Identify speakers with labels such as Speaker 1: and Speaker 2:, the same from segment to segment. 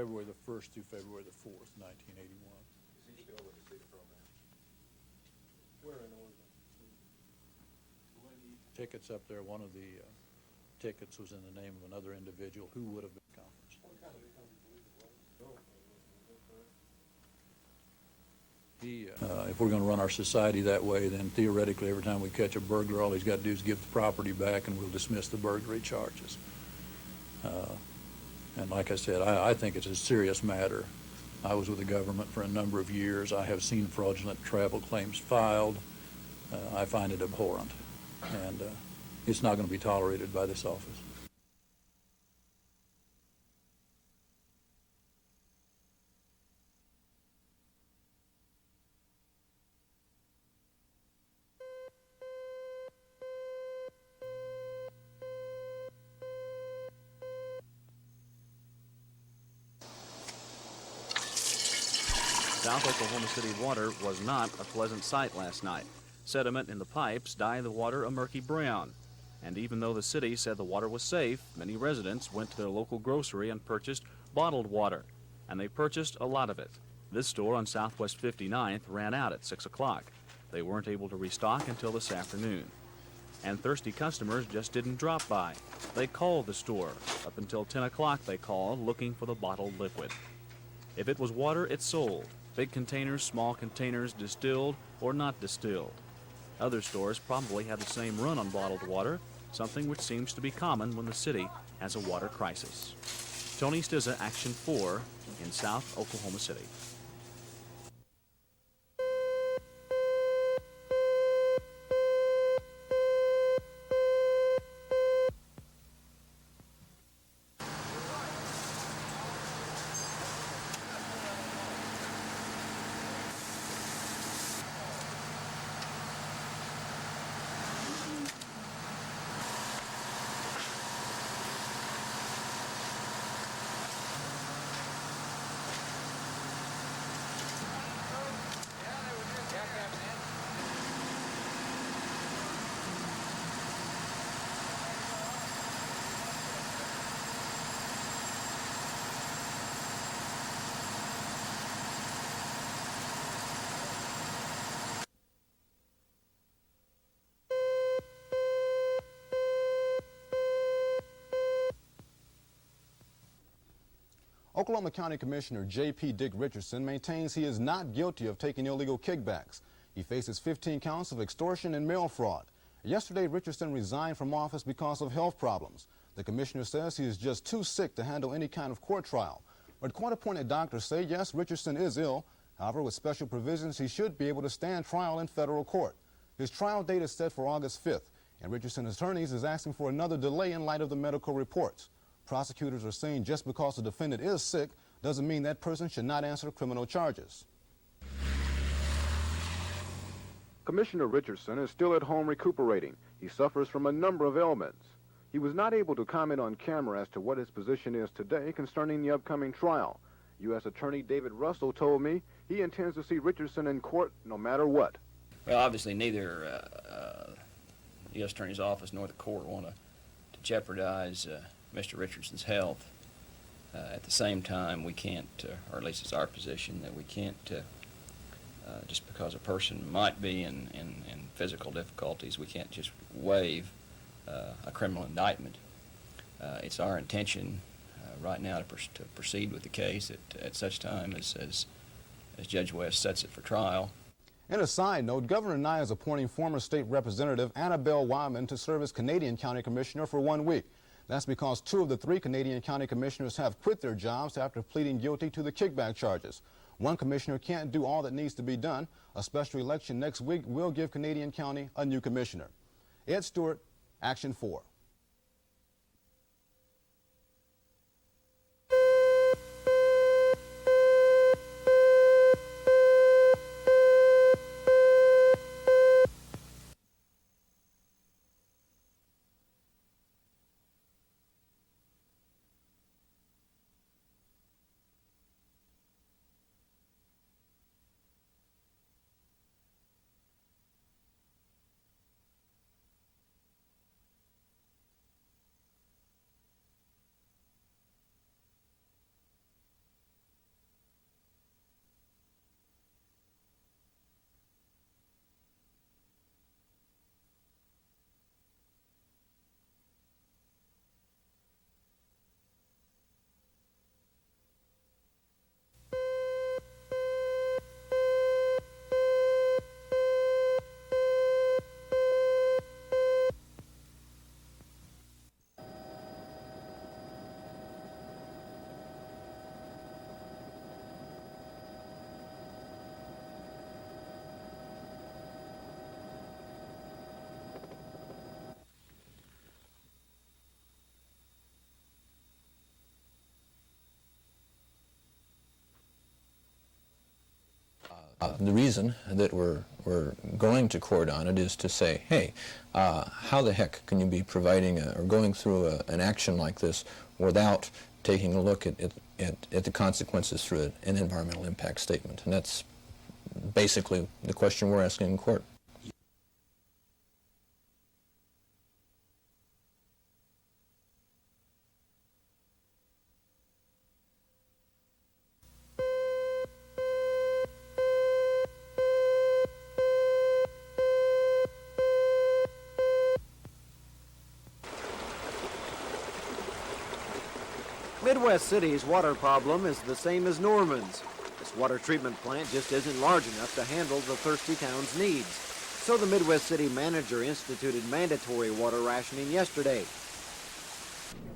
Speaker 1: February the 1st through February the 4th, 1981.
Speaker 2: Is he still with the CETA program?
Speaker 3: Where in Oregon?
Speaker 1: Tickets up there, one of the tickets was in the name of another individual who would have been conference.
Speaker 3: What kind of income do you believe it was?
Speaker 1: If we're going to run our society that way, then theoretically every time we catch a burglar, all he's got to do is give the property back and we'll dismiss the burglary charges. And like I said, I think it's a serious matter. I was with the government for a number of years. I have seen fraudulent travel claims filed. I find it abhorrent, and it's not going to be tolerated by this office.
Speaker 4: South Oklahoma City water was not a pleasant sight last night. Sediment in the pipes dyed the water a murky brown. And even though the city said the water was safe, many residents went to their local grocery and purchased bottled water. And they purchased a lot of it. This store on Southwest 59th ran out at 6 o'clock. They weren't able to restock until this afternoon. And thirsty customers just didn't drop by. They called the store. Up until 10 o'clock they called, looking for the bottled liquid. If it was water, it sold. Big containers, small containers, distilled or not distilled. Other stores probably had the same run on bottled water, something which seems to be common when the city has a water crisis. Tony Stizza, Action 4 in South Oklahoma City.
Speaker 5: Oklahoma County Commissioner J.P. Dick Richardson maintains he is not guilty of taking illegal kickbacks. He faces 15 counts of extortion and mail fraud. Yesterday, Richardson resigned from office because of health problems. The commissioner says he is just too sick to handle any kind of court trial. But court-appointed doctors say, yes, Richardson is ill. However, with special provisions, he should be able to stand trial in federal court. His trial date is set for August 5th, and Richardson's attorneys is asking for another delay in light of the medical reports. Prosecutors are saying just because the defendant is sick doesn't mean that person should not answer criminal charges.
Speaker 2: Commissioner Richardson is still at home recuperating. He suffers from a number of ailments. He was not able to comment on camera as to what his position is today concerning the upcoming trial. U.S. Attorney David Russell told me he intends to see Richardson in court no matter what.
Speaker 6: Well, obviously neither the U.S. Attorney's Office nor the court want to jeopardize Mr. Richardson's health. At the same time, we can't, or at least it's our position, that we can't, just because a person might be in physical difficulties, we can't just waive a criminal indictment. It's our intention right now to proceed with the case at such time as Judge West sets it for trial.
Speaker 5: In a side note, Governor Nye is appointing former state representative Annabelle Wyman to serve as Canadian County Commissioner for 1 week. That's because 2 of the 3 Canadian county commissioners have quit their jobs after pleading guilty to the kickback charges. One commissioner can't do all that needs to be done. A special election next week will give Canadian County a new commissioner. Ed Stewart, Action 4.
Speaker 7: The reason that we're going to court on it is to say, hey, how the heck can you be providing or going through an action like this without taking a look at the consequences through an environmental impact statement? And that's basically the question we're asking in court.
Speaker 8: Midwest City's water problem is the same as Norman's. This water treatment plant just isn't large enough to handle the thirsty town's needs. So the Midwest City manager instituted mandatory water rationing yesterday.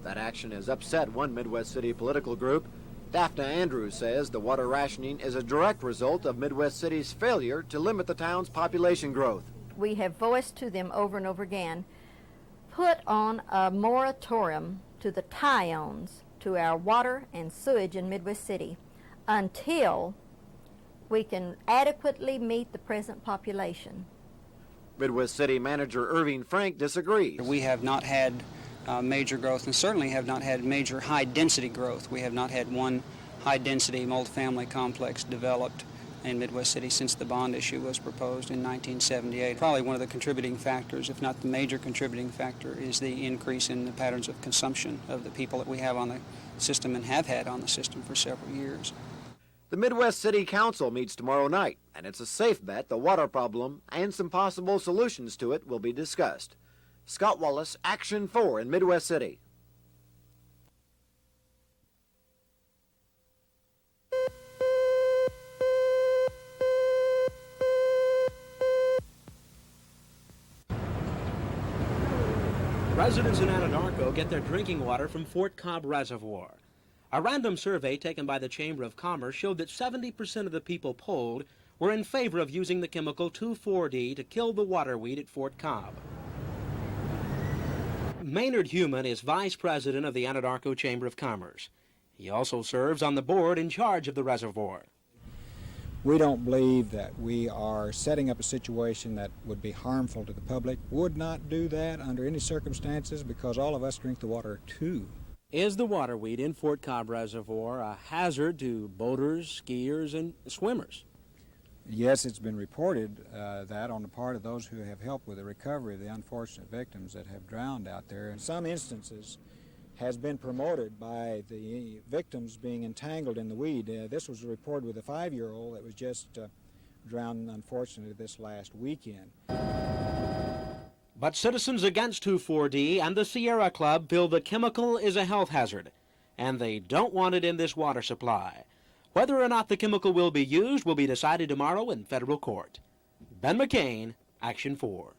Speaker 8: That action has upset one Midwest City political group. Daphne Andrews says the water rationing is a direct result of Midwest City's failure to limit the town's population growth.
Speaker 9: We have voiced to them over and over again, put on a moratorium to the tie-ons to our water and sewage in Midwest City until we can adequately meet the present population.
Speaker 8: Midwest City manager Irving Frank disagrees.
Speaker 10: We have not had major growth, and certainly have not had major high-density growth. We have not had one high-density multifamily complex developed in Midwest City since the bond issue was proposed in 1978. Probably one of the contributing factors, if not the major contributing factor, is the increase in the patterns of consumption of the people that we have on the system and have had on the system for several years.
Speaker 8: The Midwest City Council meets tomorrow night, and it's a safe bet the water problem and some possible solutions to it will be discussed. Scott Wallace, Action 4 in Midwest City.
Speaker 11: Residents in Anadarko get their drinking water from Fort Cobb Reservoir. A random survey taken by the Chamber of Commerce showed that 70% of the people polled were in favor of using the chemical 2,4-D to kill the water weed at Fort Cobb. Maynard Heumann is vice president of the Anadarko Chamber of Commerce. He also serves on the board in charge of the reservoir.
Speaker 12: We don't believe that we are setting up a situation that would be harmful to the public. Would not do that under any circumstances because all of us drink the water too.
Speaker 11: Is the water weed in Fort Cobb Reservoir a hazard to boaters, skiers, and swimmers?
Speaker 12: Yes, it's been reported that on the part of those who have helped with the recovery of the unfortunate victims that have drowned out there. In some instances, has been promoted by the victims being entangled in the weed. This was reported with a 5-year-old that was just drowned, unfortunately, this last weekend.
Speaker 11: But citizens against 2,4-D and the Sierra Club feel the chemical is a health hazard, and they don't want it in this water supply. Whether or not the chemical will be used will be decided tomorrow in federal court. Ben McCain, Action 4.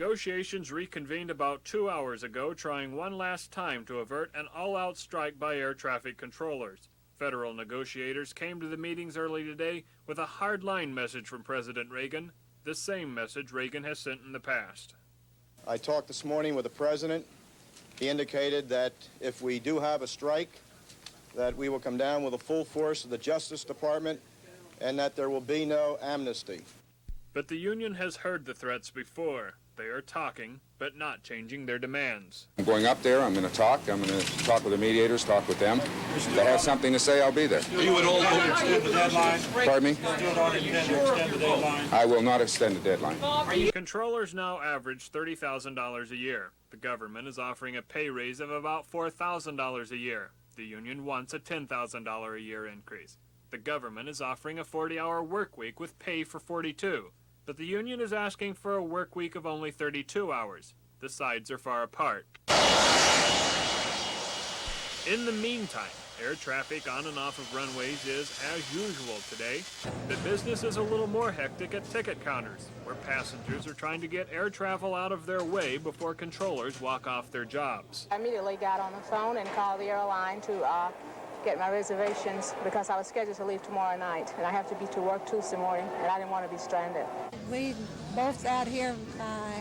Speaker 13: Negotiations reconvened about 2 hours ago, trying one last time to avert an all-out strike by air traffic controllers. Federal negotiators came to the meetings early today with a hard-line message from President Reagan, the same message Reagan has sent in the past.
Speaker 14: I talked this morning with the President. He indicated that if we do have a strike, that we will come down with the full force of the Justice Department and that there will be no amnesty.
Speaker 13: But the union has heard the threats before. They are talking, but not changing their demands.
Speaker 15: I'm going up there. I'm going to talk. I'm going to talk with the mediators, talk with them. If they have something to say, I'll be there.
Speaker 3: You would all extend the deadline?
Speaker 15: Pardon me?
Speaker 3: Still don't intend to extend the deadline?
Speaker 15: I will not extend the deadline.
Speaker 13: Controllers now average $30,000 a year. The government is offering a pay raise of about $4,000 a year. The union wants a $10,000 a year increase. The government is offering a 40-hour work week with pay for 42. But the union is asking for a work week of only 32 hours. The sides are far apart. In the meantime, air traffic on and off of runways is as usual today. The business is a little more hectic at ticket counters, where passengers are trying to get air travel out of their way before controllers walk off their jobs.
Speaker 16: I immediately got on the phone and called the airline to get my reservations because I was scheduled to leave tomorrow night, and I have to be to work Tuesday morning, and I didn't want to be stranded.
Speaker 17: We both out here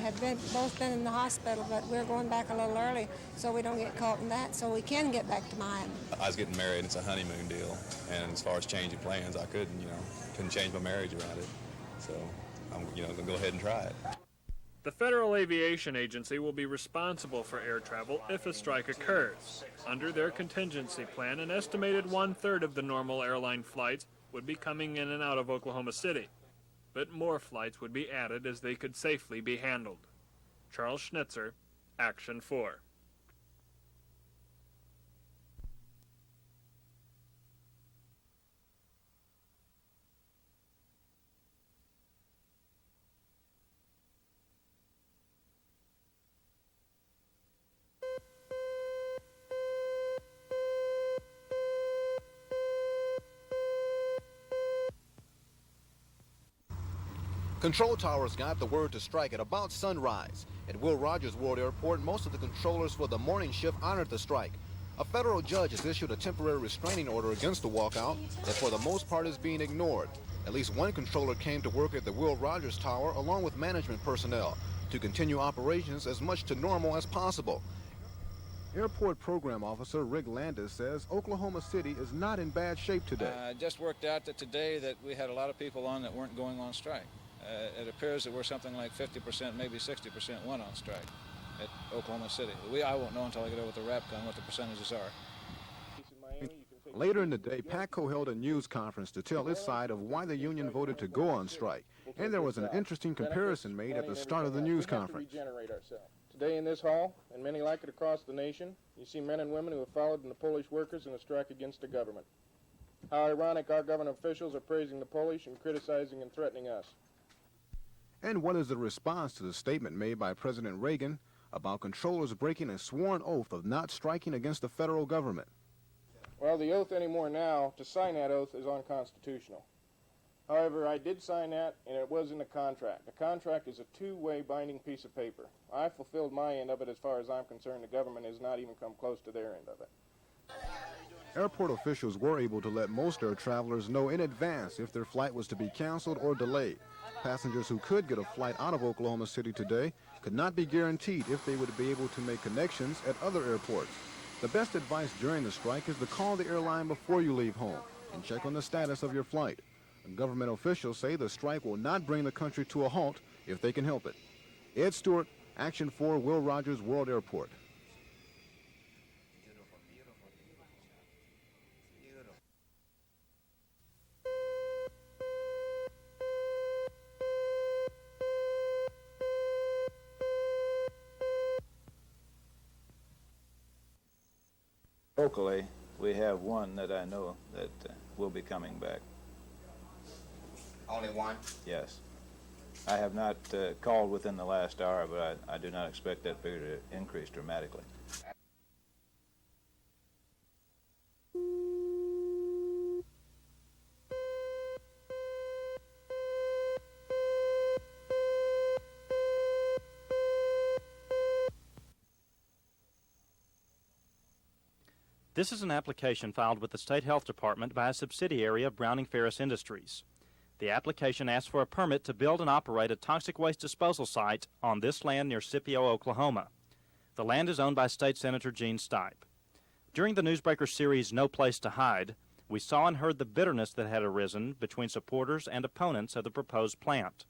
Speaker 17: have both been in the hospital, but we're going back a little early so we don't get caught in that, so we can get back to Miami.
Speaker 18: I was getting married, it's a honeymoon deal, and as far as changing plans, I couldn't change my marriage around it, so I'm going to go ahead and try it.
Speaker 13: The Federal Aviation Agency will be responsible for air travel if a strike occurs. Under their contingency plan, an estimated 1/3 of the normal airline flights would be coming in and out of Oklahoma City. But more flights would be added as they could safely be handled. Charles Schnitzer, Action 4.
Speaker 19: Control towers got the word to strike at about sunrise. At Will Rogers World Airport, most of the controllers for the morning shift honored the strike. A federal judge has issued a temporary restraining order against the walkout that for the most part is being ignored. At least one controller came to work at the Will Rogers Tower along with management personnel to continue operations as much to normal as possible.
Speaker 2: Airport Program Officer Rick Landis says Oklahoma City is not in bad shape today.
Speaker 20: Just worked out that today that we had a lot of people on that weren't going on strike. It appears that we're something like 50%, maybe 60% went on strike at Oklahoma City. I won't know until I get over with the rap gun what the percentages are.
Speaker 2: Later in the day, PATCO held a news conference to tell its side of why the union voted to go on strike. And there was an interesting comparison made at the start of the news conference.
Speaker 3: Today in this hall, and many like it across the nation, you see men and women who have followed in the Polish workers in a strike against the government. How ironic our government officials are praising the Polish and criticizing and threatening us.
Speaker 2: And what is the response to the statement made by President Reagan about controllers breaking a sworn oath of not striking against the federal government?
Speaker 3: Well, the oath anymore now, to sign that oath is unconstitutional. However, I did sign that, and it was in the contract. A contract is a two-way binding piece of paper. I fulfilled my end of it as far as I'm concerned. The government has not even come close to their end of it.
Speaker 2: Airport officials were able to let most air travelers know in advance if their flight was to be canceled or delayed. Passengers who could get a flight out of Oklahoma City today could not be guaranteed if they would be able to make connections at other airports. The best advice during the strike is to call the airline before you leave home and check on the status of your flight. Government officials say the strike will not bring the country to a halt if they can help it. Ed Stewart, Action 4, Will Rogers World Airport.
Speaker 20: Locally, we have one that I know that will be coming back.
Speaker 19: Only one?
Speaker 20: Yes. I have not called within the last hour, but I do not expect that figure to increase dramatically.
Speaker 21: This is an application filed with the State Health Department by a subsidiary of Browning Farris Industries. The application asks for a permit to build and operate a toxic waste disposal site on this land near Scipio, Oklahoma. The land is owned by State Senator Gene Stipe. During the Newsbreaker series No Place to Hide, we saw and heard the bitterness that had arisen between supporters and opponents of the proposed plant.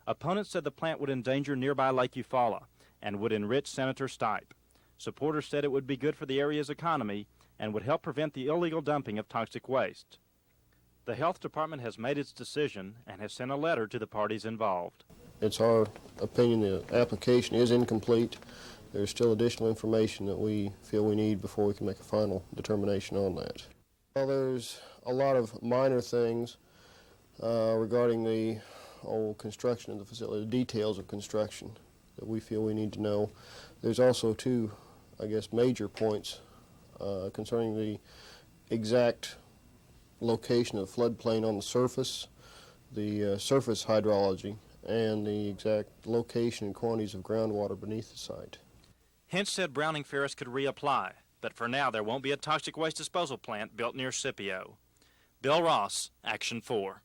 Speaker 21: Opponents said the plant would endanger nearby Lake Eufaula and would enrich Senator Stipe. Supporters said it would be good for the area's economy and would help prevent the illegal dumping of toxic waste. The Health Department has made its decision and has sent a letter to the parties involved.
Speaker 22: It's our opinion the application is incomplete. There's still additional information that we feel we need before we can make a final determination on that. Well, there's a lot of minor things regarding the construction of the facility, the details of construction that we feel we need to know. There's also two, I guess, major points concerning the exact location of the floodplain on the surface, the surface hydrology, and the exact location and quantities of groundwater beneath the site.
Speaker 21: Hence said Browning Farris could reapply, but for now there won't be a toxic waste disposal plant built near Scipio. Bill Ross, Action 4.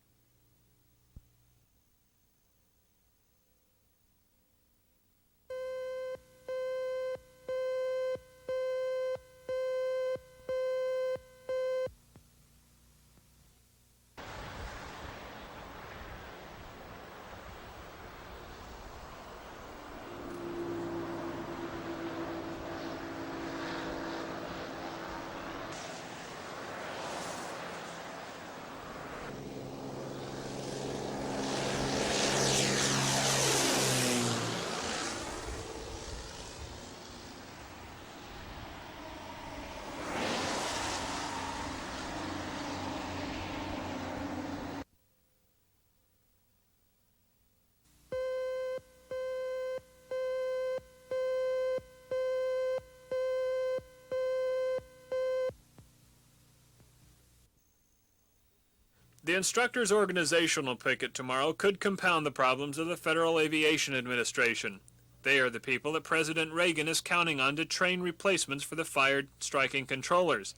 Speaker 13: The instructors' organizational picket tomorrow could compound the problems of the Federal Aviation Administration. They are the people that President Reagan is counting on to train replacements for the fired striking controllers.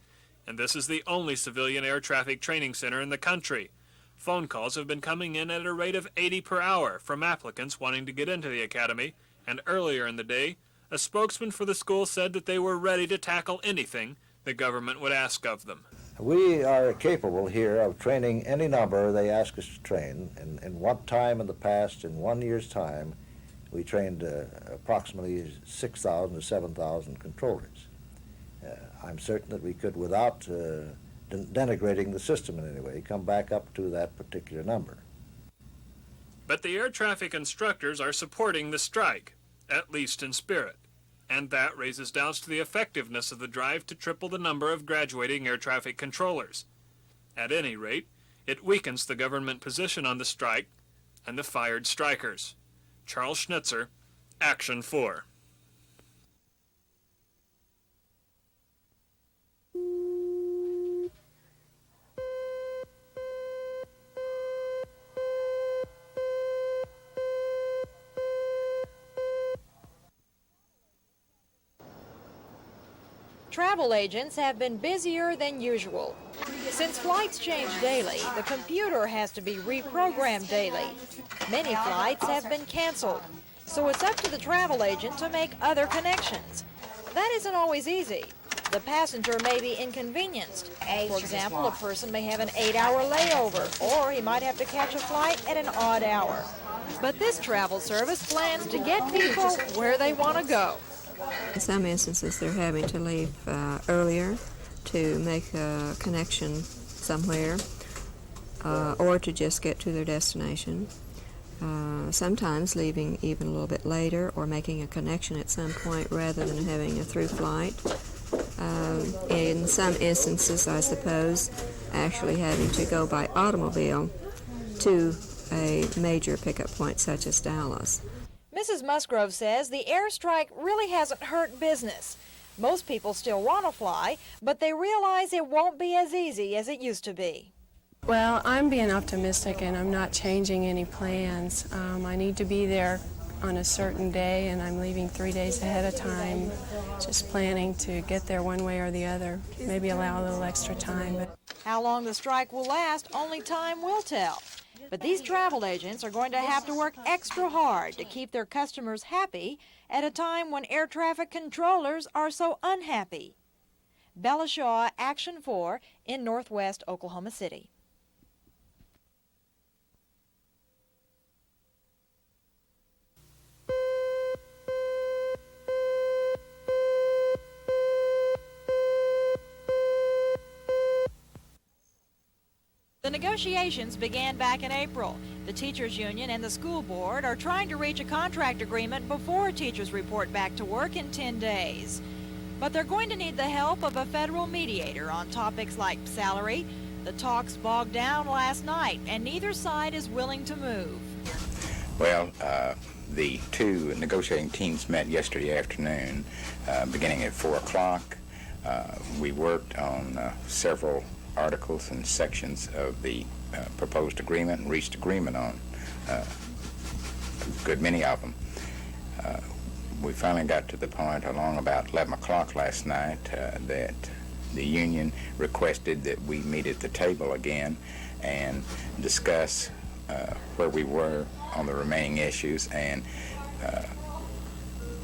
Speaker 13: And this is the only civilian air traffic training center in the country. Phone calls have been coming in at a rate of 80 per hour from applicants wanting to get into the academy, and earlier in the day, a spokesman for the school said that they were ready to tackle anything the government would ask of them.
Speaker 23: We are capable here of training any number they ask us to train. In one time in the past, in 1 year's time, we trained approximately 6,000 to 7,000 controllers. I'm certain that we could, without denigrating the system in any way, come back up to that particular number.
Speaker 13: But the air traffic instructors are supporting the strike, at least in spirit. And that raises doubts to the effectiveness of the drive to triple the number of graduating air traffic controllers. At any rate, it weakens the government position on the strike and the fired strikers. Charles Schnitzer, Action 4.
Speaker 24: Travel agents have been busier than usual. Since flights change daily, the computer has to be reprogrammed daily. Many flights have been canceled, so it's up to the travel agent to make other connections. That isn't always easy. The passenger may be inconvenienced. For example, a person may have an 8-hour layover, or he might have to catch a flight at an odd hour. But this travel service plans to get people where they want to go.
Speaker 25: In some instances, they're having to leave earlier to make a connection somewhere or to just get to their destination. Sometimes leaving even a little bit later or making a connection at some point rather than having a through flight. In some instances, I suppose, actually having to go by automobile to a major pickup point such as Dallas.
Speaker 24: Mrs. Musgrove says the airstrike really hasn't hurt business. Most people still want to fly, but they realize it won't be as easy as it used to be.
Speaker 26: Well, I'm being optimistic and I'm not changing any plans. I need to be there
Speaker 1: on a certain day, and I'm leaving 3 days ahead of time, just planning to get there one way or the other, maybe allow a little extra time. But
Speaker 24: How long the strike will last, only time will tell. But these travel agents are going to have to work extra hard to keep their customers happy at a time when air traffic controllers are so unhappy. Bella Shaw, Action 4 in Northwest Oklahoma City. The negotiations began back in April. The teachers union and the school board are trying to reach a contract agreement before teachers report back to work in 10 days. But they're going to need the help of a federal mediator on topics like salary. The talks bogged down last night, and neither side is willing to move.
Speaker 4: Well, the two negotiating teams met yesterday afternoon, beginning at 4 o'clock. We worked on several articles and sections of the proposed agreement and reached agreement on a good many of them. We finally got to the point along about 11 o'clock last night that the union requested that we meet at the table again and discuss where we were on the remaining issues, and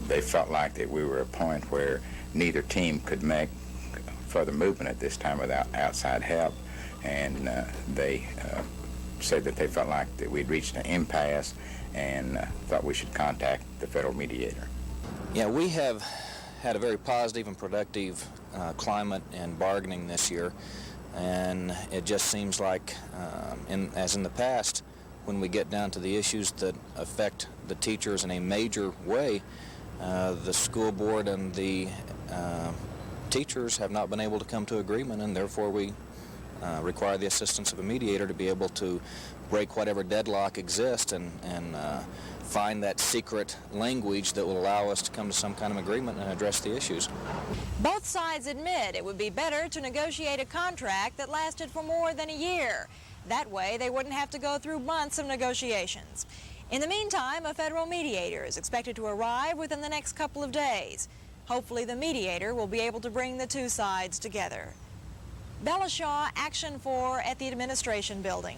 Speaker 4: they felt like that we were at a point where neither team could make further movement at this time without outside help, and they said that they felt like that we'd reached an impasse and thought we should contact the federal mediator.
Speaker 5: Yeah, we have had a very positive and productive climate in bargaining this year, and it just seems like, as in the past, when we get down to the issues that affect the teachers in a major way, the school board and the teachers have not been able to come to agreement, and therefore we require the assistance of a mediator to be able to break whatever deadlock exists and find that secret language that will allow us to come to some kind of agreement and address the issues.
Speaker 24: Both sides admit it would be better to negotiate a contract that lasted for more than a year. That way they wouldn't have to go through months of negotiations. In the meantime, a federal mediator is expected to arrive within the next couple of days. Hopefully the mediator will be able to bring the two sides together. Bella Shaw, Action 4 at the Administration Building.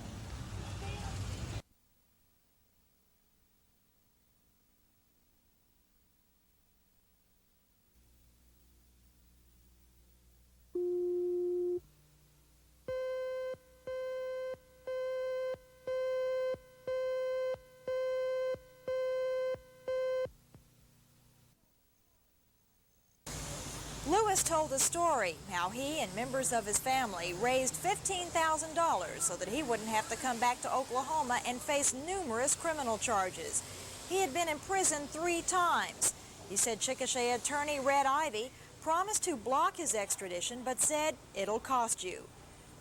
Speaker 24: Lewis told the story, how he and members of his family raised $15,000 so that he wouldn't have to come back to Oklahoma and face numerous criminal charges. He had been in prison 3 times. He said Chickasha attorney Red Ivy promised to block his extradition but said it'll cost you.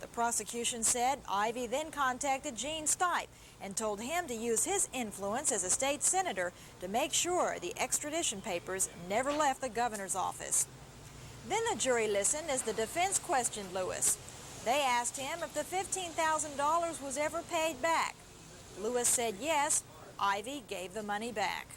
Speaker 24: The prosecution said Ivy then contacted Gene Stipe and told him to use his influence as a state senator to make sure the extradition papers never left the governor's office. Then the jury listened as the defense questioned Lewis. They asked him if the $15,000 was ever paid back. Lewis said yes. Ivy gave the money back.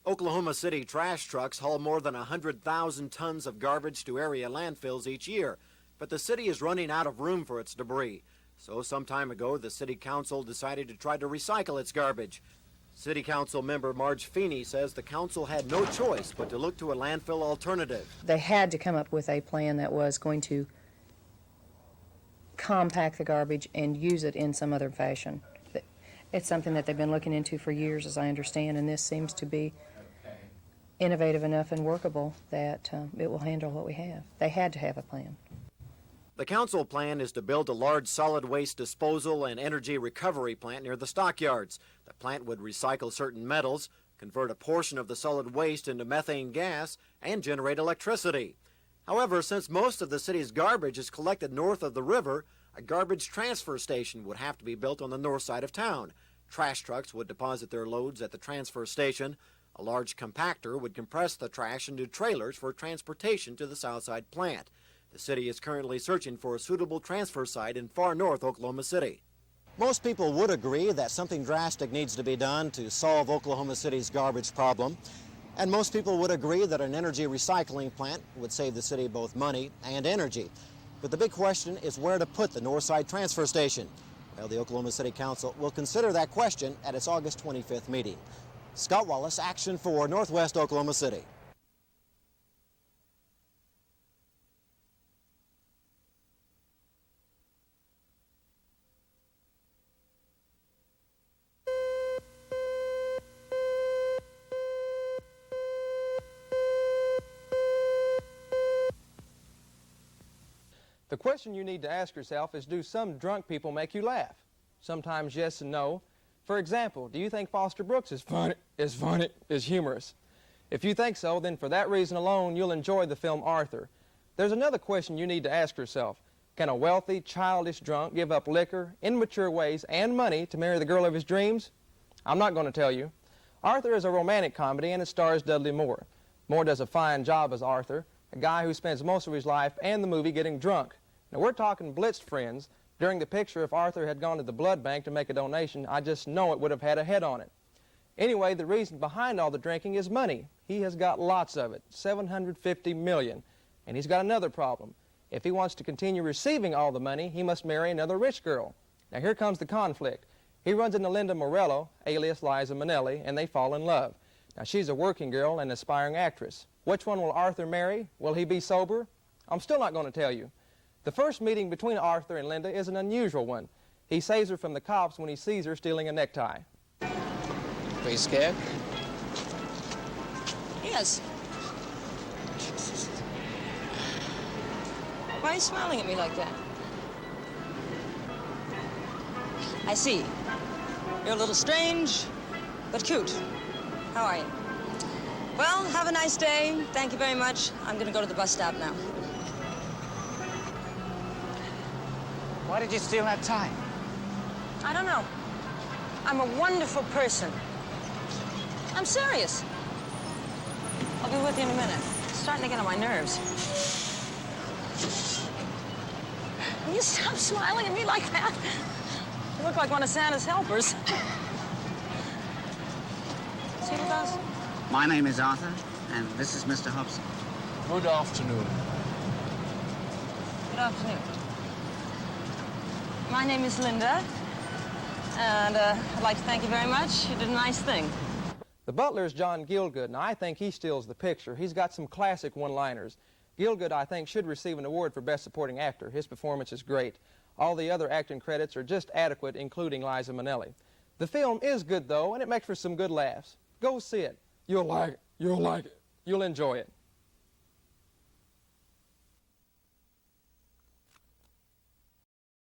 Speaker 8: Oklahoma City trash trucks haul more than 100,000 tons of garbage to area landfills each year, but the city is running out of room for its debris. So some time ago, the city council decided to try to recycle its garbage. City council member Marge Feeney says the council had no choice but to look to a landfill alternative.
Speaker 6: They had to come up with a plan that was going to compact the garbage and use it in some other fashion. It's something that they've been looking into for years, as I understand, and this seems to be innovative enough and workable that it will handle what we have. They had to have a plan.
Speaker 8: The council plan is to build a large solid waste disposal and energy recovery plant near the stockyards. The plant would recycle certain metals, convert a portion of the solid waste into methane gas, and generate electricity. However, since most of the city's garbage is collected north of the river, a garbage transfer station would have to be built on the north side of town. Trash trucks would deposit their loads at the transfer station. A large compactor would compress the trash into trailers for transportation to the Southside plant. The city is currently searching for a suitable transfer site in far north Oklahoma City. Most people would agree that something drastic needs to be done to solve Oklahoma City's garbage problem. And most people would agree that an energy recycling plant would save the city both money and energy. But the big question is where to put the Northside transfer station. Well, the Oklahoma City Council will consider that question at its August 25th meeting. Scott Wallace, Action 4, Northwest Oklahoma City.
Speaker 7: The question you need to ask yourself is, do some drunk people make you laugh? Sometimes yes and no. For example, do you think Foster Brooks is funny, is humorous? If you think so, then for that reason alone, you'll enjoy the film Arthur. There's another question you need to ask yourself. Can a wealthy, childish drunk give up liquor, immature ways, and money to marry the girl of his dreams? I'm not going to tell you. Arthur is a romantic comedy, and it stars Dudley Moore. Moore does a fine job as Arthur, a guy who spends most of his life and the movie getting drunk. Now, we're talking blitzed friends. During the picture, if Arthur had gone to the blood bank to make a donation, I just know it would have had a head on it. Anyway, the reason behind all the drinking is money. He has got lots of it, $750 million. And he's got another problem. If he wants to continue receiving all the money, he must marry another rich girl. Now, here comes the conflict. He runs into Linda Morello, alias Liza Minnelli, and they fall in love. Now, she's a working girl and aspiring actress. Which one will Arthur marry? Will he be sober? I'm still not going to tell you. The first meeting between Arthur and Linda is an unusual one. He saves her from the cops when he sees her stealing a necktie.
Speaker 9: Are you scared?
Speaker 10: Yes. Why are you smiling at me like that? I see. You're a little strange, but cute. How are you? Well, have a nice day. Thank you very much. I'm going to go to the bus stop now.
Speaker 9: Why did you steal that tie?
Speaker 10: I don't know. I'm a wonderful person. I'm serious. I'll be with you in a minute. It's starting to get on my nerves. Will you stop smiling at me like that? You look like one of Santa's helpers. See who does?
Speaker 9: My name is Arthur, and this is Mr. Hobson. Good afternoon.
Speaker 10: Good afternoon. My name is Linda, and I'd like to thank you very much. You did a nice thing.
Speaker 7: The butler is John Gielgud, and I think he steals the picture. He's got some classic one-liners. Gielgud, I think, should receive an award for Best Supporting Actor. His performance is great. All the other acting credits are just adequate, including Liza Minnelli. The film is good, though, and it makes for some good laughs. Go see it. You'll like it. You'll like it. You'll enjoy it.